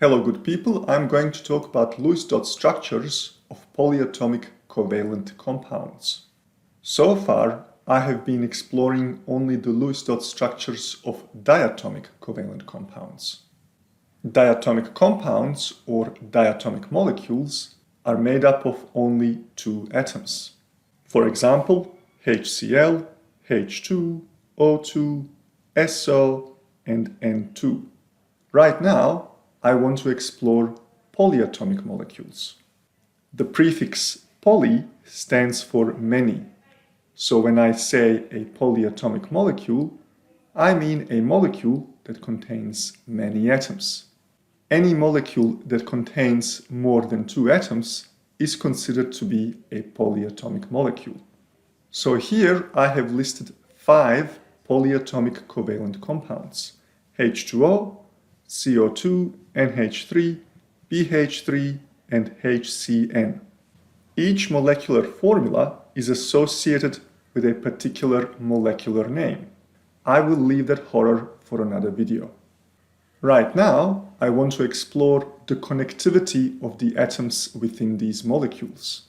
Hello good people, I'm going to talk about Lewis dot structures of polyatomic covalent compounds. So far, I have been exploring only the Lewis dot structures of diatomic covalent compounds. Diatomic compounds, or diatomic molecules, are made up of only two atoms. For example, HCl, H2, O2, SO, and N2. Right now, I want to explore polyatomic molecules. The prefix poly stands for many. So when I say a polyatomic molecule, I mean a molecule that contains many atoms. Any molecule that contains more than two atoms is considered to be a polyatomic molecule. So here I have listed 5 polyatomic covalent compounds: H2O, CO2, NH3, BH3, and HCN. Each molecular formula is associated with a particular molecular name. I will leave that horror for another video. Right now, I want to explore the connectivity of the atoms within these molecules.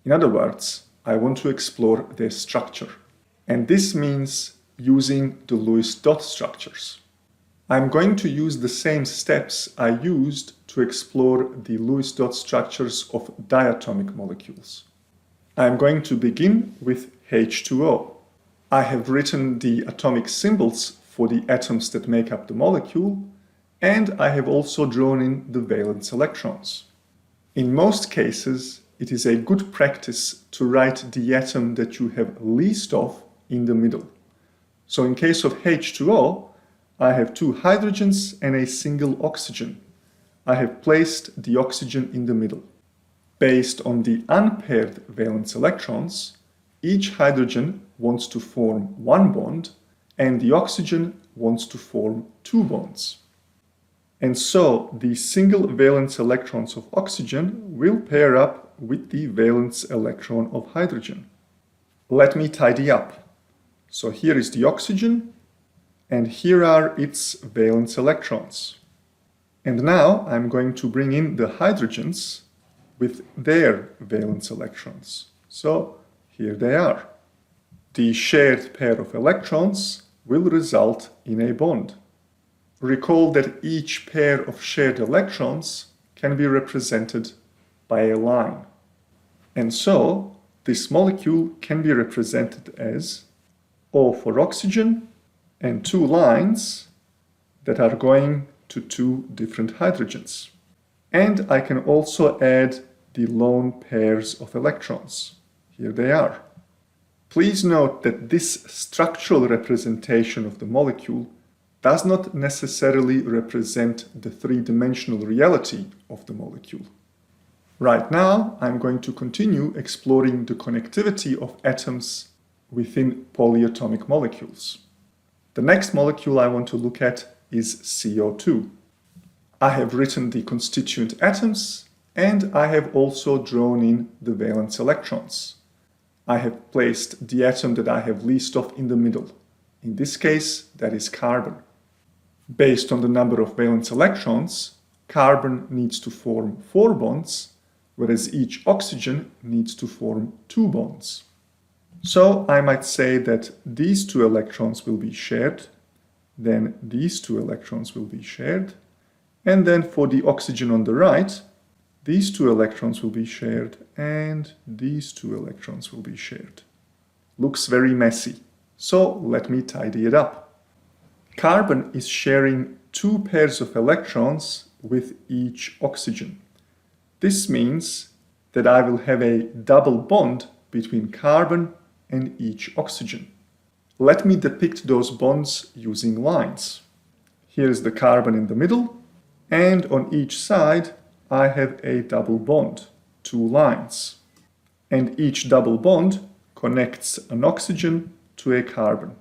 In other words, I want to explore their structure. And this means using the Lewis dot structures. I'm going to use the same steps I used to explore the Lewis dot structures of diatomic molecules. I'm going to begin with H2O. I have written the atomic symbols for the atoms that make up the molecule, and I have also drawn in the valence electrons. In most cases, it is a good practice to write the atom that you have least of in the middle. So in case of H2O, I have 2 hydrogens and a single oxygen. I have placed the oxygen in the middle. Based on the unpaired valence electrons, each hydrogen wants to form one bond and the oxygen wants to form 2 bonds. And so the single valence electrons of oxygen will pair up with the valence electron of hydrogen. Let me tidy up. So here is the oxygen, and here are its valence electrons. And now I'm going to bring in the hydrogens with their valence electrons. So here they are. The shared pair of electrons will result in a bond. Recall that each pair of shared electrons can be represented by a line. And so this molecule can be represented as O for oxygen and 2 lines that are going to 2 different hydrogens. And I can also add the lone pairs of electrons. Here they are. Please note that this structural representation of the molecule does not necessarily represent the 3-dimensional reality of the molecule. Right now, I'm going to continue exploring the connectivity of atoms within polyatomic molecules. The next molecule I want to look at is CO2. I have written the constituent atoms and I have also drawn in the valence electrons. I have placed the atom that I have least of in the middle. In this case, that is carbon. Based on the number of valence electrons, carbon needs to form 4 bonds, whereas each oxygen needs to form 2 bonds. So I might say that these 2 electrons will be shared, then these 2 electrons will be shared, and then for the oxygen on the right, these 2 electrons will be shared, and these 2 electrons will be shared. Looks very messy, so let me tidy it up. Carbon is sharing 2 pairs of electrons with each oxygen. This means that I will have a double bond between carbon and each oxygen. Let me depict those bonds using lines. Here's the carbon in the middle, and on each side I have a double bond, 2 lines. And each double bond connects an oxygen to a carbon.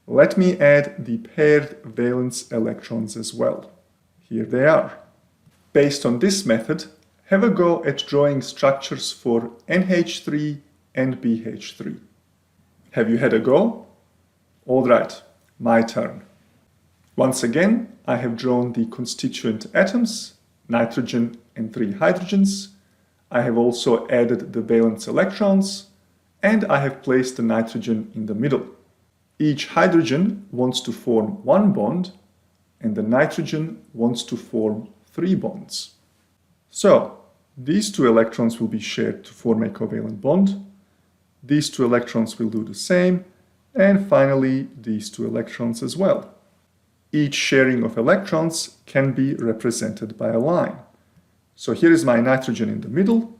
Let me add the paired valence electrons as well. Here they are. Based on this method, have a go at drawing structures for NH3 and BH3. Have you had a go? All right, my turn. Once again, I have drawn the constituent atoms nitrogen and 3 hydrogens. I have also added the valence electrons, and I have placed the nitrogen in the middle. Each hydrogen wants to form one bond, and the nitrogen wants to form 3 bonds. So, these 2 electrons will be shared to form a covalent bond. These 2 electrons will do the same, and finally these 2 electrons as well. Each sharing of electrons can be represented by a line. So here is my nitrogen in the middle,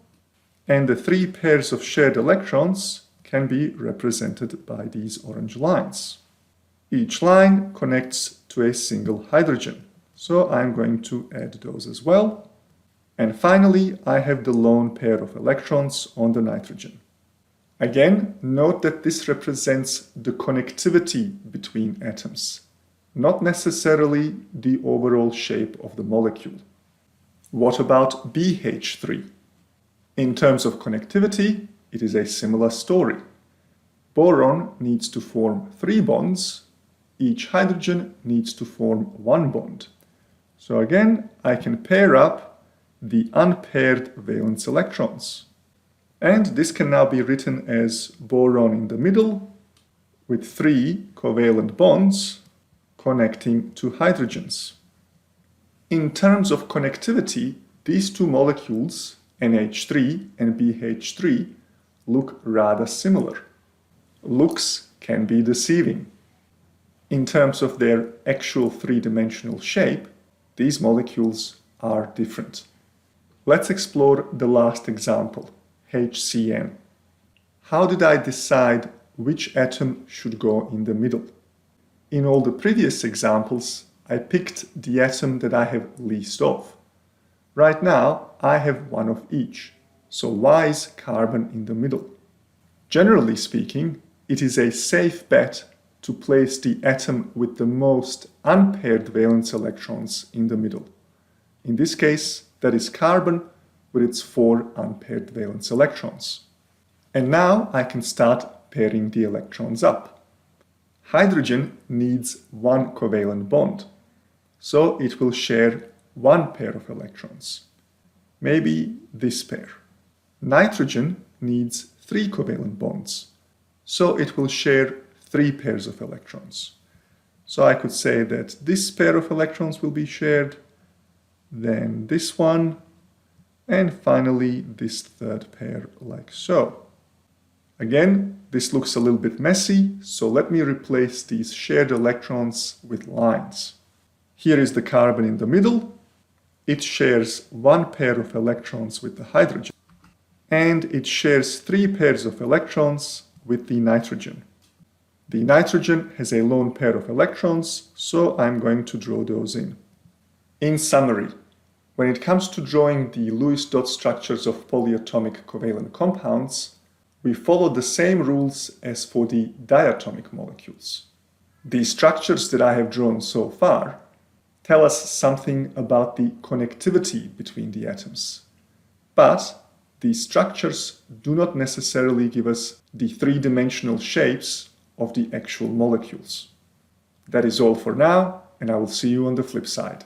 and the 3 pairs of shared electrons can be represented by these orange lines. Each line connects to a single hydrogen, so I'm going to add those as well. And finally, I have the lone pair of electrons on the nitrogen. Again, note that this represents the connectivity between atoms, not necessarily the overall shape of the molecule. What about BH3? In terms of connectivity, it is a similar story. Boron needs to form 3 bonds. Each hydrogen needs to form 1 bond. So again, I can pair up the unpaired valence electrons. And this can now be written as boron in the middle with 3 covalent bonds connecting to hydrogens. In terms of connectivity, these 2 molecules, NH3 and BH3, look rather similar. Looks can be deceiving. In terms of their actual 3-dimensional shape, these molecules are different. Let's explore the last example, HCN. How did I decide which atom should go in the middle? In all the previous examples, I picked the atom that I have least of. Right now, I have one of each, so why is carbon in the middle? Generally speaking, it is a safe bet to place the atom with the most unpaired valence electrons in the middle. In this case, that is carbon with its 4 unpaired valence electrons. And now I can start pairing the electrons up. Hydrogen needs 1 covalent bond, so it will share 1 pair of electrons. Maybe this pair. Nitrogen needs 3 covalent bonds, so it will share 3 pairs of electrons. So I could say that this pair of electrons will be shared, then this one, and finally this 3rd pair like so. Again, this looks a little bit messy, so let me replace these shared electrons with lines. Here is the carbon in the middle. It shares 1 pair of electrons with the hydrogen, and it shares 3 pairs of electrons with the nitrogen. The nitrogen has a lone pair of electrons, so I'm going to draw those in. In summary, when it comes to drawing the Lewis dot structures of polyatomic covalent compounds, we follow the same rules as for the diatomic molecules. The structures that I have drawn so far tell us something about the connectivity between the atoms. But these structures do not necessarily give us the 3-dimensional shapes of the actual molecules. That is all for now, and I will see you on the flip side.